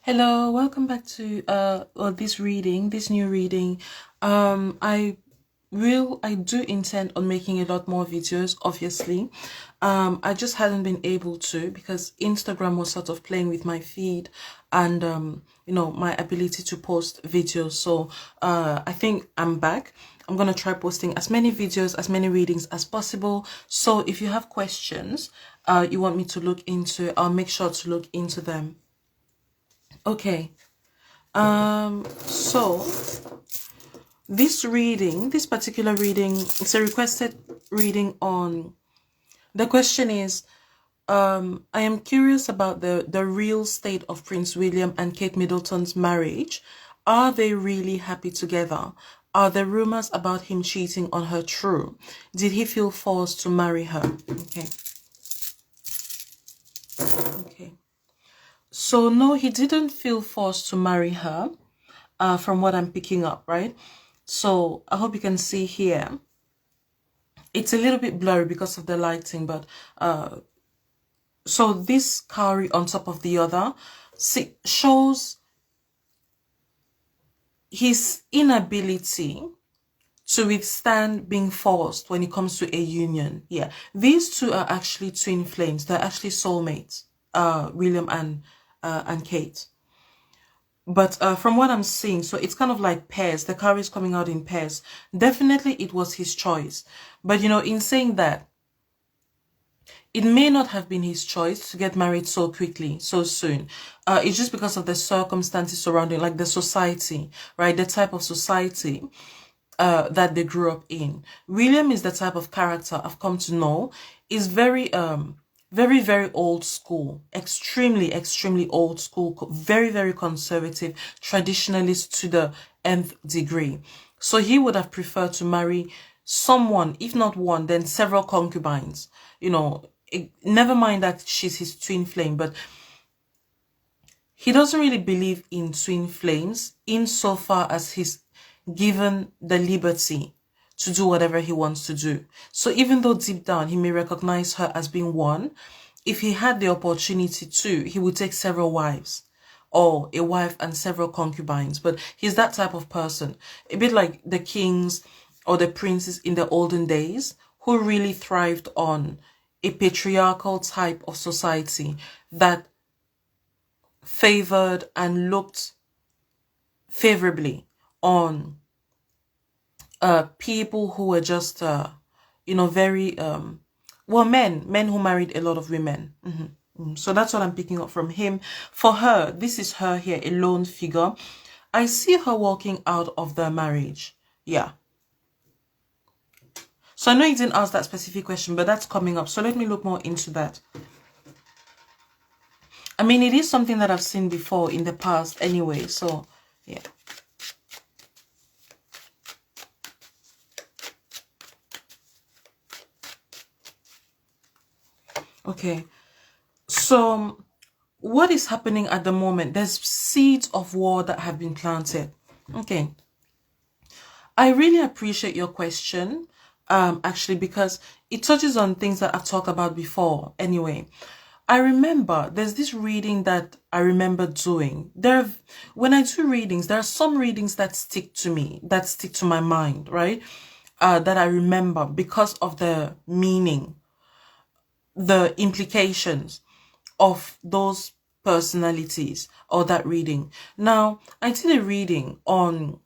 Hello, welcome back to this new reading. I I do intend on making a lot more videos, obviously. I just hadn't been able to because Instagram was sort of playing with my feed and my ability to post videos. So I think I'm back. I'm gonna try posting as many videos, as many readings as possible. So if you have questions you want me to look into, I'll make sure to look into them. Okay. So this particular reading, it's a requested reading on, the question is, I am curious about the real state of Prince William and Kate Middleton's marriage. Are they really happy together? Are the rumors about him cheating on her true? Did he feel forced to marry her? Okay. Okay. So no, he didn't feel forced to marry her. From what I'm picking up, right? So I hope you can see here. It's a little bit blurry because of the lighting, but so this cowrie on top of the other shows his inability to withstand being forced when it comes to a union. Yeah, these two are actually twin flames. They're actually soulmates, William and Kate. But from what I'm seeing, so it's kind of like pairs. The car is coming out in pairs. Definitely it was his choice. But, in saying that, it may not have been his choice to get married so quickly, so soon. It's just because of the circumstances surrounding, like the society, right? The type of society that they grew up in. William is the type of character I've come to know is very, very old school, extremely old school, very, very conservative, traditionalist to the nth degree. So he would have preferred to marry someone, if not one, then several concubines. Never mind that she's his twin flame, but he doesn't really believe in twin flames insofar as he's given the liberty to do whatever he wants to do. So even though deep down he may recognize her as being one, if he had the opportunity to, he would take several wives or a wife and several concubines. But he's that type of person, a bit like the kings or the princes in the olden days who really thrived on a patriarchal type of society that favored and looked favorably on people who were just very men who married a lot of women. So that's what I'm picking up from him. For her, this is her here, a lone figure. I see her walking out of the marriage. Yeah. So I know you didn't ask that specific question, but that's coming up. So let me look more into that. I mean, it is something that I've seen before in the past anyway. So, yeah. Okay. So what is happening at the moment? There's seeds of war that have been planted. Okay. I really appreciate your question, actually, because it touches on things that I've talked about before. Anyway, I remember there's this reading that I remember doing. When I do readings, there are some readings that stick to me, that stick to my mind, right? That I remember because of the meaning, the implications of those personalities or that reading. Now, I did a reading on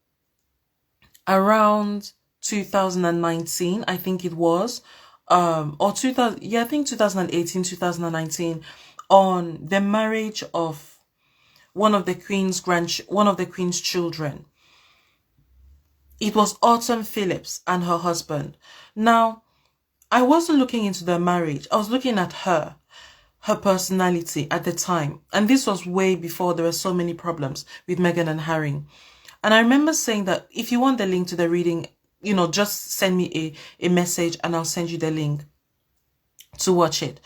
around 2019, I think it was, or 2000, yeah, I think 2018, 2019, on the marriage of one of the queen's children. It was Autumn Phillips and her husband. Now, I wasn't looking into their marriage. I was looking at her personality at the time. And this was way before there were so many problems with Meghan and Harry. And I remember saying that if you want the link to the reading, just send me a message and I'll send you the link to watch it.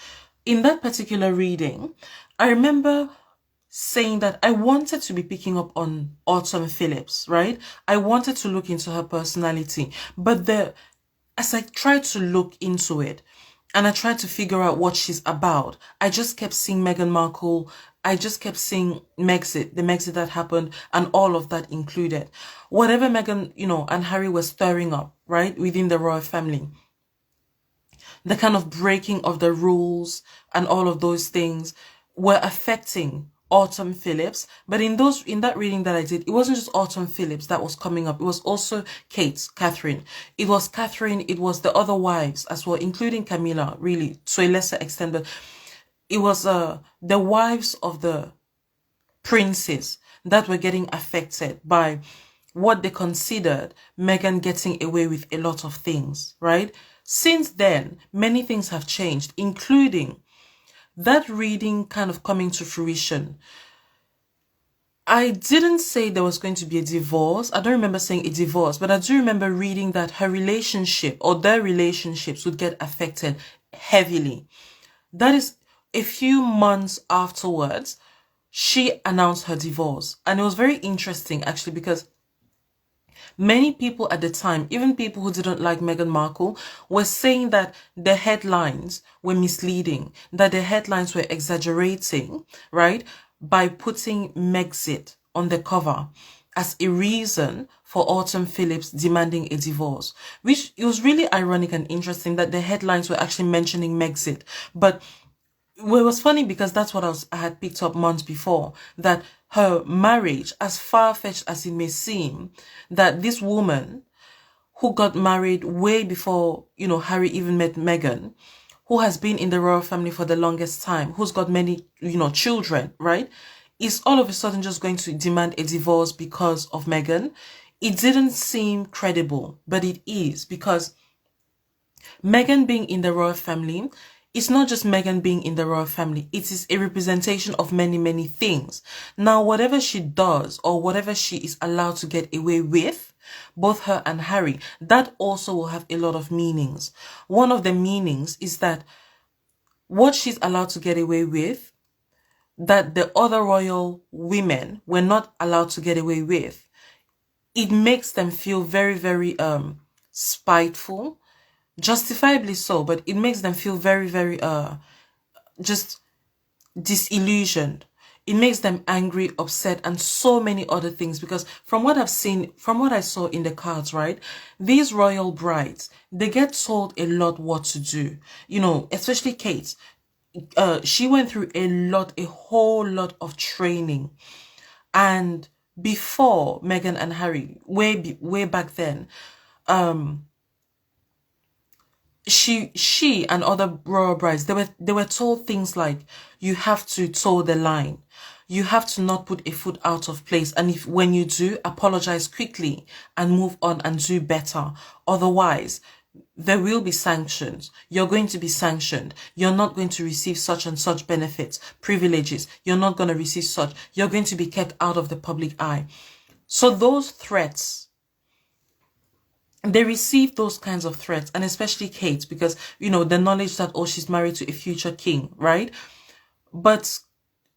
In that particular reading, I remember saying that I wanted to be picking up on Autumn Phillips, right? I wanted to look into her personality. But as I tried to look into it, and I tried to figure out what she's about, I just kept seeing Meghan Markle I just kept seeing Megxit, the Megxit that happened, and all of that included. Whatever Meghan, and Harry were stirring up, right, within the royal family, the kind of breaking of the rules and all of those things were affecting Autumn Phillips. But in that reading that I did, it wasn't just Autumn Phillips that was coming up. It was also Catherine. It was Catherine. It was the other wives as well, including Camilla, really, to a lesser extent. But it was the wives of the princes that were getting affected by what they considered Meghan getting away with a lot of things, right? Since then, many things have changed, including that reading kind of coming to fruition. I didn't say there was going to be a divorce. I don't remember saying a divorce, but I do remember reading that her relationship or their relationships would get affected heavily. That is a few months afterwards, she announced her divorce. And it was very interesting, actually, because many people at the time, even people who didn't like Meghan Markle, were saying that the headlines were misleading, that the headlines were exaggerating, right, by putting Megxit on the cover as a reason for Autumn Phillips demanding a divorce, which it was really ironic and interesting that the headlines were actually mentioning Megxit. But well, it was funny because that's what I had picked up months before, that her marriage, as far-fetched as it may seem, that this woman who got married way before, Harry even met Meghan, who has been in the royal family for the longest time, who's got many, children, right, is all of a sudden just going to demand a divorce because of Meghan. It didn't seem credible, but it is, because Meghan being in the royal family, it's not just Meghan being in the royal family. It is a representation of many, many things. Now, whatever she does or whatever she is allowed to get away with, both her and Harry, that also will have a lot of meanings. One of the meanings is that what she's allowed to get away with, that the other royal women were not allowed to get away with, it makes them feel very, very spiteful. Justifiably so, but it makes them feel very, very just disillusioned. It makes them angry, upset, and so many other things, because from what I've seen, from what I saw in the cards, right, these royal brides, they get told a lot what to do, especially Kate. She went through a whole lot of training. And before Meghan and Harry, way back then, she and other royal brides, they were told things like, you have to toe the line, you have to not put a foot out of place, and if when you do, apologize quickly and move on and do better. Otherwise, there will be sanctions. You're going to be sanctioned. You're not going to receive such and such benefits, privileges. You're not going to receive such. You're going to be kept out of the public eye. So those threats, they received those kinds of threats, and especially Kate, because, the knowledge that, oh, she's married to a future king, right? But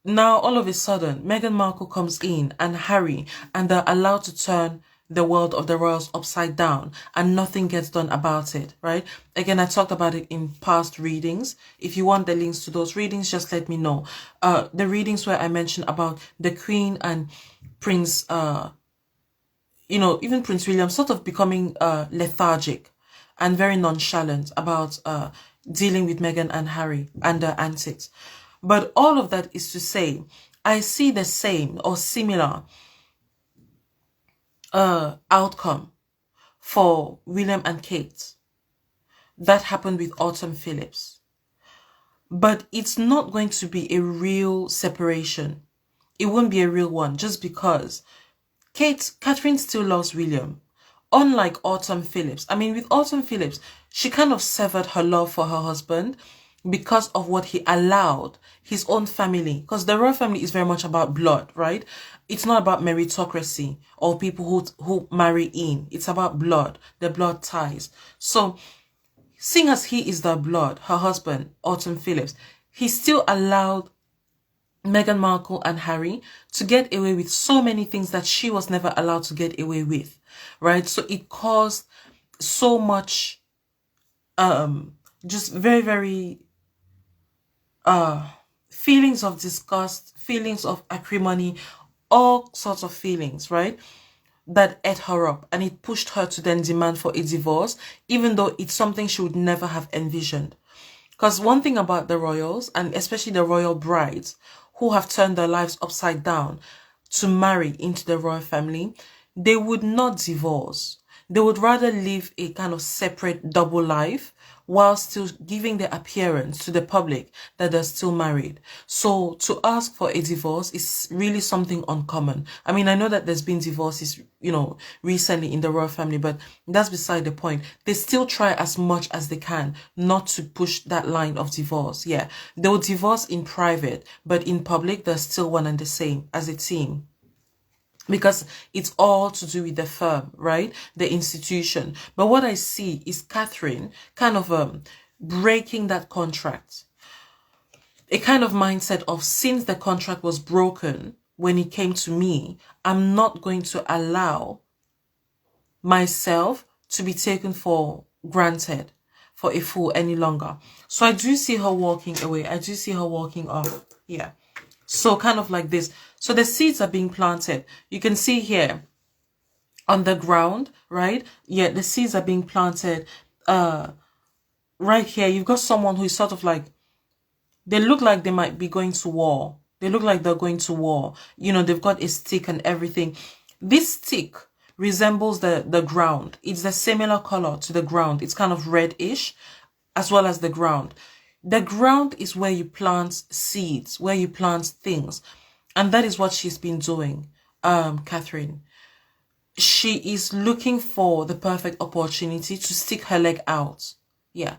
now, all of a sudden, Meghan Markle comes in and Harry, and they're allowed to turn the world of the royals upside down, and nothing gets done about it, right? Again, I talked about it in past readings. If you want the links to those readings, just let me know. The readings where I mentioned about the Queen and Prince, even Prince William sort of becoming lethargic and very nonchalant about dealing with Meghan and Harry and their antics. But all of that is to say, I see the same or similar outcome for William and Kate that happened with Autumn Phillips. But it's not going to be a real separation. It won't be a real one, just because Catherine still loves William. Unlike Autumn Phillips. I mean, with Autumn Phillips, she kind of severed her love for her husband because of what he allowed his own family. Because the royal family is very much about blood, right? It's not about meritocracy or people who marry in. It's about blood, the blood ties. So, seeing as he is the blood, her husband, Autumn Phillips, he still allowed Meghan Markle and Harry to get away with so many things that she was never allowed to get away with, right? So it caused so much, just very, very feelings of disgust, feelings of acrimony, all sorts of feelings, right? That ate her up, and it pushed her to then demand for a divorce, even though it's something she would never have envisioned. Because one thing about the royals, and especially the royal brides who have turned their lives upside down to marry into the royal family, they would not divorce. They would rather live a kind of separate double life while still giving the appearance to the public that they're still married. So to ask for a divorce is really something uncommon. I mean, I know that there's been divorces, recently in the royal family, but that's beside the point. They still try as much as they can not to push that line of divorce. Yeah, they'll divorce in private, but in public, they're still one and the same as a team, because it's all to do with the firm, right? The institution. But what I see is Catherine kind of breaking that contract. A kind of mindset of, since the contract was broken when it came to me, I'm not going to allow myself to be taken for granted, for a fool any longer. So I do see her walking away. I do see her walking off. Yeah. So kind of like this. So the seeds are being planted. You can see here on the ground, right? Yeah, the seeds are being planted. Right here, you've got someone who is sort of like, they look like they might be going to war. They look like they're going to war. They've got a stick and everything. This stick resembles the ground. It's a similar color to the ground. It's kind of reddish, as well as the ground. The ground is where you plant seeds, where you plant things. And that is what she's been doing, Catherine. She is looking for the perfect opportunity to stick her leg out. Yeah.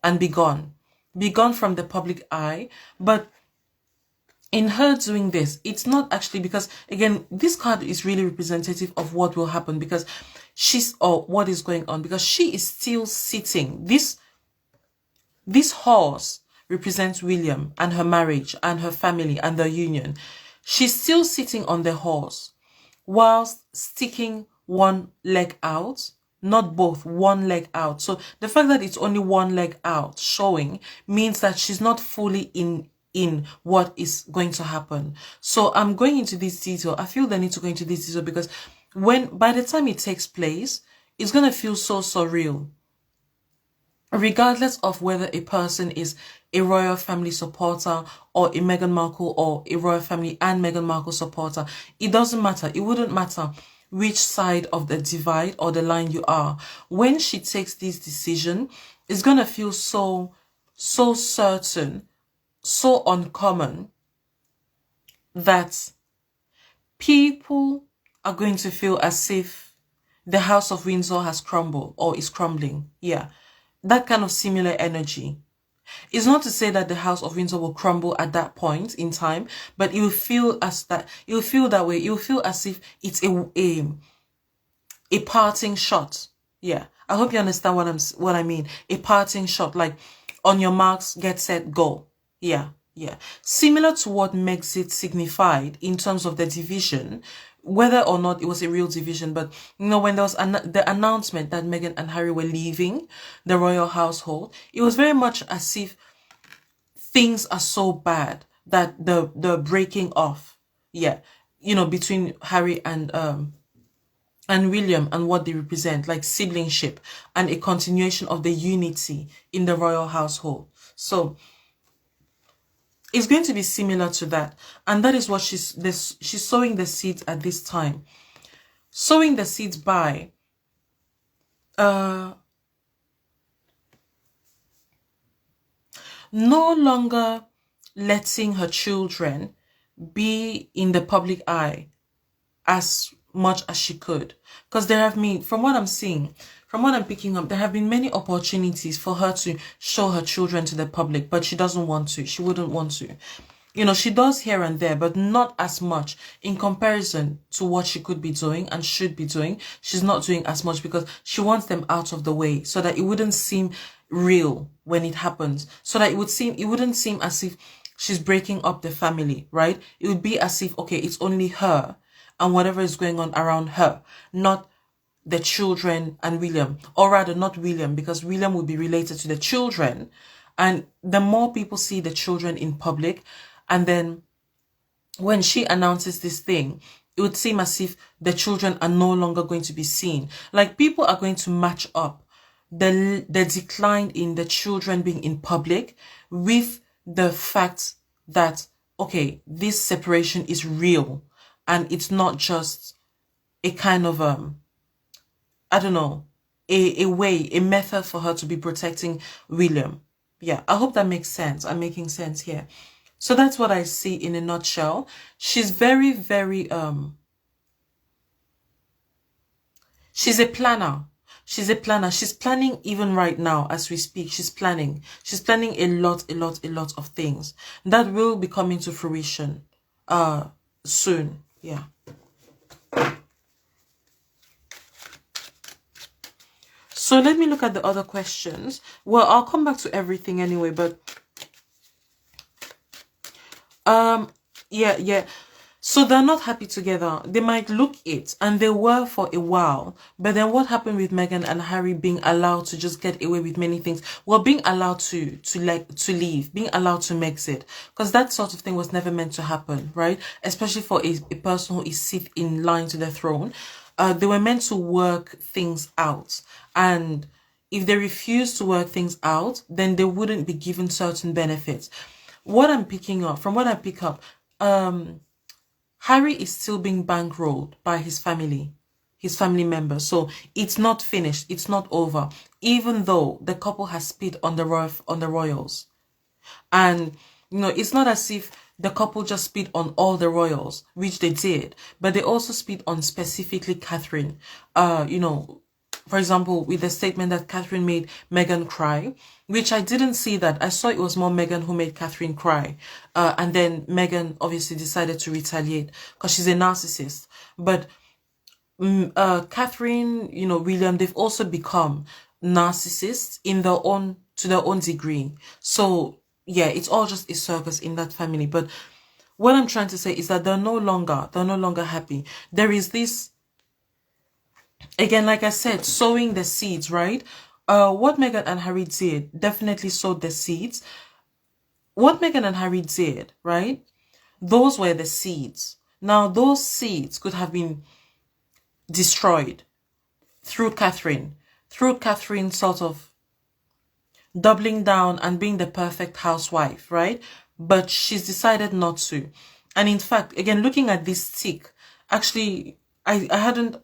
And be gone. Be gone from the public eye. But in her doing this, it's not actually because, again, this card is really representative of what will happen, because what is going on, because she is still sitting. This horse represents William and her marriage and her family and their union. She's still sitting on the horse whilst sticking one leg out, not both, one leg out. So the fact that it's only one leg out showing means that she's not fully in what is going to happen. So I'm going into this detail. I feel the need to go into this detail because by the time it takes place, it's going to feel so surreal. Regardless of whether a person is a royal family supporter or a Meghan Markle or a royal family and Meghan Markle supporter, it doesn't matter. It wouldn't matter which side of the divide or the line you are. When she takes this decision, it's going to feel so certain, so uncommon, that people are going to feel as if the House of Windsor has crumbled or is crumbling. Yeah. That kind of similar energy. It's not to say that the House of Windsor will crumble at that point in time, but it will feel that way. It will feel as if it's a parting shot. Yeah, I hope you understand what I mean. A parting shot, like on your marks, get set, go. Yeah. Similar to what Megxit signified in terms of the division, whether or not it was a real division, but when there was the announcement that Meghan and Harry were leaving the royal household, it was very much as if things are so bad that the breaking off, between Harry and William and what they represent, like siblingship and a continuation of the unity in the royal household. So it's going to be similar to that. And that is what she's sowing the seeds at this time. Sowing the seeds by no longer letting her children be in the public eye as much as she could. Because there have been, from what I'm seeing, from what I'm picking up, there have been many opportunities for her to show her children to the public, but she doesn't want to. She wouldn't want to. She does here and there, but not as much in comparison to what she could be doing and should be doing. She's not doing as much because she wants them out of the way so that it wouldn't seem real when it happens. So that it wouldn't seem as if she's breaking up the family, right? It would be as if, okay, it's only her and whatever is going on around her, not the children and William, or rather not William, because William will be related to the children. And the more people see the children in public, And then when she announces this thing, it would seem as if the children are no longer going to be seen. Like, people are going to match up the decline in the children being in public with the fact that, okay, this separation is real and it's not just a kind of I don't know, a method for her to be protecting William. Yeah, I hope that makes sense. I'm making sense here. So that's what I see in a nutshell. She's very, very she's a planner. She's a planner. She's planning even right now as we speak. She's planning. She's planning a lot of things that will be coming to fruition soon. Yeah. So let me look at the other questions. Well, I'll come back to everything anyway, but yeah. So they're not happy together. They might look it, and they were for a while. But then what happened with Meghan and Harry being allowed to just get away with many things? Well, being allowed to leave, being allowed to exit, because that sort of thing was never meant to happen, right? Especially for a person who is sit in line to the throne. They were meant to work things out, and if they refuse to work things out, then they wouldn't be given certain benefits. What I'm picking up, from what I pick up, Harry is still being bankrolled by his family members. So it's not finished. It's not over. Even though the couple has split on the royals. And, you know, it's not as if the couple just split on all the royals, which they did. But they also split on specifically Catherine. You know, for example, with the statement that Catherine made Meghan cry, which I didn't see that. I saw it was more Meghan who made Catherine cry. And then Meghan obviously decided to retaliate because she's a narcissist. But Catherine, you know, William, they've also become narcissists to their own degree. So yeah, it's all just a circus in that family. But what I'm trying to say is that they're no longer happy. There is this, again, like I said, sowing the seeds, right? What Meghan and Harry did definitely sowed the seeds. What Meghan and Harry did, right? Those were the seeds. Now, those seeds could have been destroyed through Catherine sort of doubling down and being the perfect housewife, right? But she's decided not to. And in fact, again, looking at this stick, actually, I hadn't,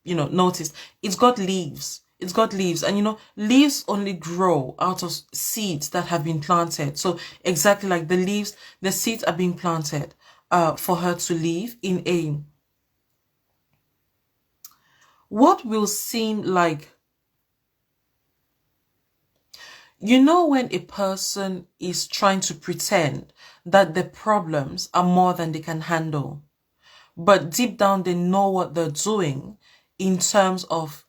you know, noticed. It's got leaves. It's got leaves. And, you know, leaves only grow out of seeds that have been planted. So exactly like the leaves, the seeds are being planted for her to live in a, what will seem like, you know, when a person is trying to pretend that the problems are more than they can handle, but deep down they know what they're doing in terms of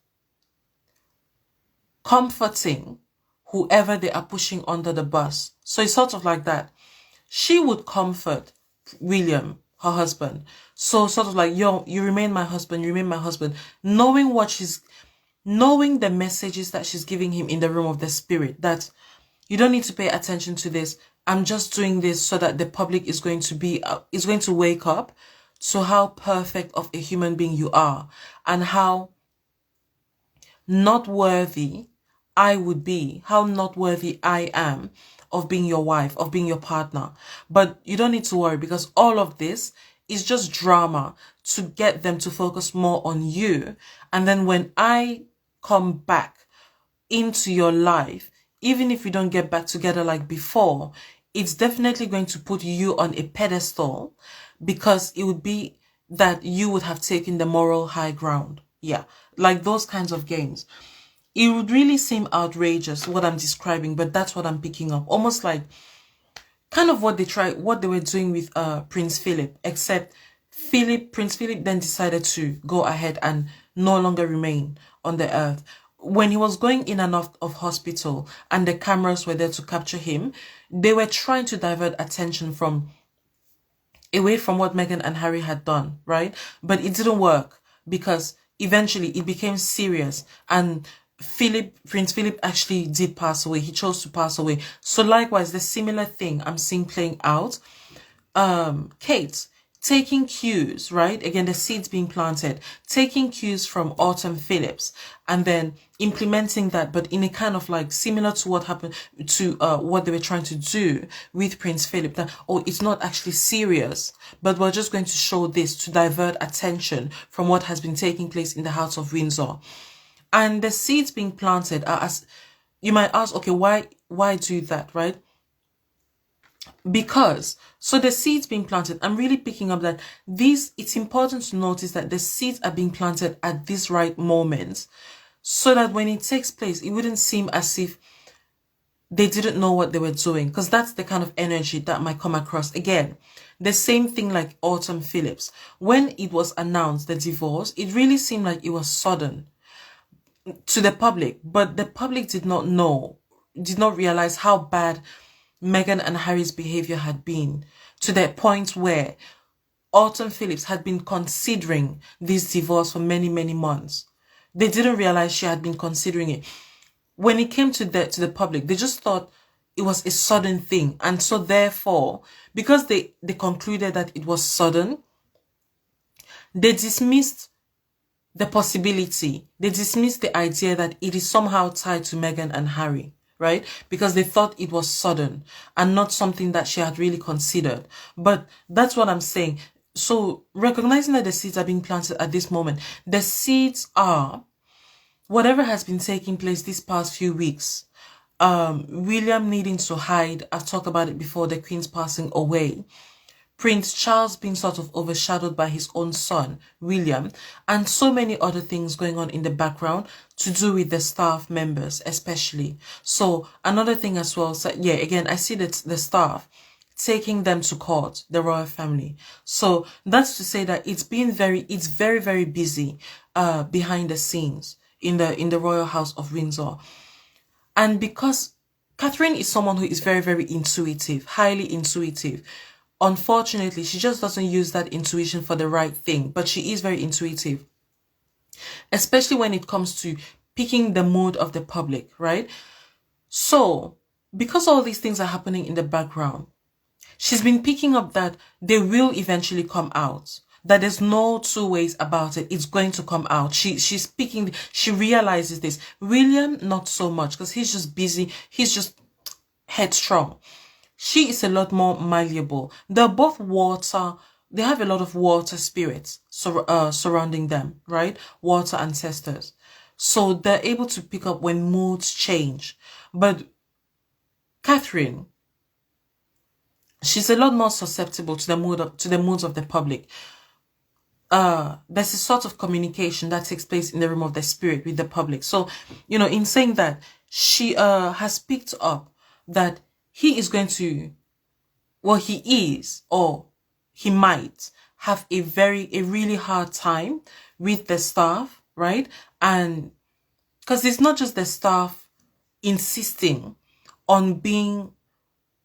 comforting whoever they are pushing under the bus. So it's sort of like that. She would comfort William, her husband. So sort of like, yo, you remain my husband, knowing the messages that she's giving him in the realm of the spirit, that you don't need to pay attention to this. I'm just doing this so that the public is going to wake up to how perfect of a human being you are and how not worthy I would be, how not worthy I am of being your wife, of being your partner. But you don't need to worry, because all of this is just drama to get them to focus more on you. And then when I come back into your life, even if we don't get back together like before, it's definitely going to put you on a pedestal, because it would be that you would have taken the moral high ground. Yeah, like those kinds of games. It would really seem outrageous what I'm describing, but that's what I'm picking up. Almost like kind of what they were doing with Prince Philip, except Prince Philip then decided to go ahead and no longer remain on the earth. When he was going in and out of hospital and the cameras were there to capture him, they were trying to divert attention away from what Meghan and Harry had done, right? But it didn't work, because eventually it became serious, and Prince Philip actually did pass away. He chose to pass away. So likewise, the similar thing I'm seeing playing out. Kate taking cues, right? Again, the seeds being planted, taking cues from Autumn Phillips, and then implementing that, but in a kind of like similar to what happened to what they were trying to do with Prince Philip. That, oh, it's not actually serious, but we're just going to show this to divert attention from what has been taking place in the House of Windsor. And the seeds being planted are, as you might ask, okay, why do that, right? Because so the seeds being planted, I'm really picking up that it's important to notice that the seeds are being planted at this right moment, so that when it takes place, it wouldn't seem as if they didn't know what they were doing, because that's the kind of energy that might come across. Again, the same thing like Autumn Phillips. When it was announced, the divorce, it really seemed like it was sudden to the public, but the public did not realize how bad Meghan and Harry's behavior had been, to the point where Autumn Phillips had been considering this divorce for many, many months. They didn't realize she had been considering it. When it came to the public, they just thought it was a sudden thing. And so therefore, because they concluded that it was sudden, they dismissed the possibility. They dismissed the idea that it is somehow tied to Meghan and Harry, right? Because they thought it was sudden and not something that she had really considered. But that's what I'm saying. So recognizing that the seeds are being planted at this moment, the seeds are whatever has been taking place these past few weeks. William needing to hide. I've talked about it before, the Queen's passing away. Prince Charles being sort of overshadowed by his own son, William, and so many other things going on in the background to do with the staff members, especially. So another thing as well, so yeah, again, I see that the staff taking them to court, the royal family. So that's to say that it's very, very busy behind the scenes in the royal house of Windsor. And because Catherine is someone who is very, very intuitive, highly intuitive. Unfortunately, she just doesn't use that intuition for the right thing, but she is very intuitive, especially when it comes to picking the mood of the public, right? So, because all these things are happening in the background, she's been picking up that they will eventually come out, that there's no two ways about it. It's going to come out. She's speaking, she realizes this. William, not so much, because he's just busy. He's just headstrong. She is a lot more malleable. They're both water. They have a lot of water spirits surrounding them, right? Water ancestors. So they're able to pick up when moods change. But Catherine, she's a lot more susceptible to the moods of the public. There's a sort of communication that takes place in the realm of the spirit with the public. So, in saying that, she has picked up that he is going to, well, he is, or he might have a really hard time with the staff, right? And because it's not just the staff insisting on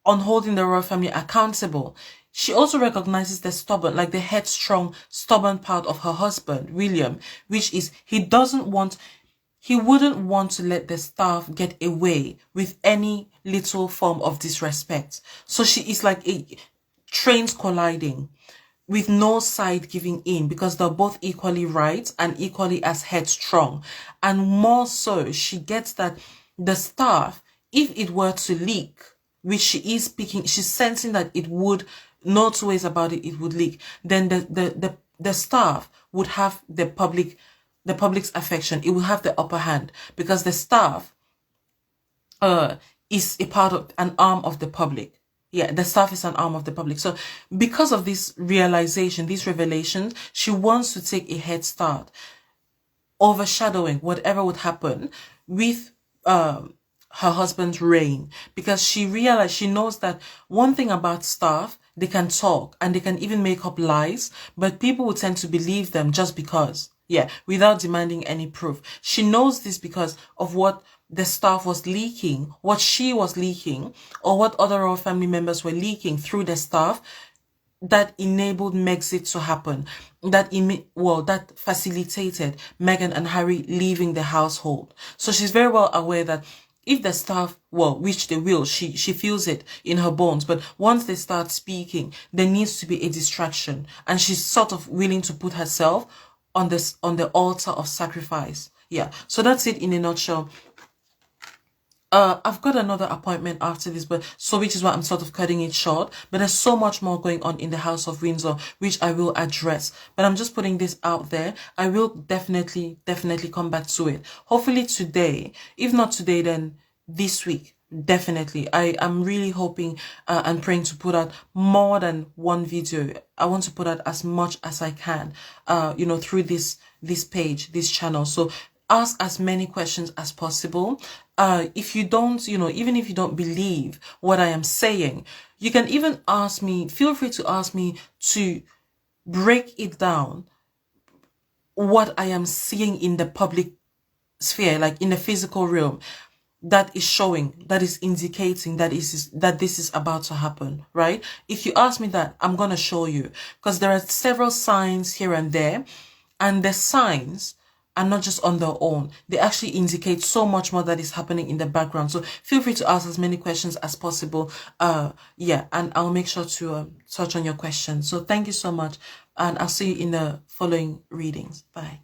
holding the royal family accountable. She also recognizes the stubborn, like the headstrong, stubborn part of her husband, William, which is he wouldn't want to let the staff get away with any little form of disrespect. So she is like trains colliding with no side giving in, because they're both equally right and equally as headstrong. And more so, she gets that the staff, if it were to leak, which she is speaking, she's sensing that it would, no two ways about it, it would leak, then the staff would have the public's affection. It will have the upper hand, because the staff is a part of an arm of the public. Yeah, the staff is an arm of the public. So because of this realization, these revelations, she wants to take a head start, overshadowing whatever would happen with her husband's reign, because she knows that one thing about staff, they can talk and they can even make up lies, but people will tend to believe them just because, without demanding any proof. She knows this because of what the staff was leaking, what she was leaking, or what other royal family members were leaking through the staff, that enabled Megxit to happen, that facilitated Meghan and Harry leaving the household. So she's very well aware that if the staff, well, which they will, she feels it in her bones, but once they start speaking, there needs to be a distraction, and she's sort of willing to put herself on the altar of sacrifice. Yeah, so that's it in a nutshell. I've got another appointment after this, but so which is why I'm sort of cutting it short. But there's so much more going on in the House of Windsor, which I will address. But I'm just putting this out there. I will definitely come back to it. Hopefully today. If not today, then this week. Definitely. I am really hoping and praying to put out more than one video. I want to put out as much as I can, through this page, this channel. So ask as many questions as possible. If you don't, even if you don't believe what I am saying, you can even ask me, feel free to ask me to break it down, what I am seeing in the public sphere, like in the physical realm, that is showing, that is indicating that this is about to happen, right? If you ask me that, I'm going to show you, because there are several signs here and there, and the signs are not just on their own. They actually indicate so much more that is happening in the background. So feel free to ask as many questions as possible. Yeah, and I'll make sure to touch on your questions. So thank you so much, and I'll see you in the following readings. Bye.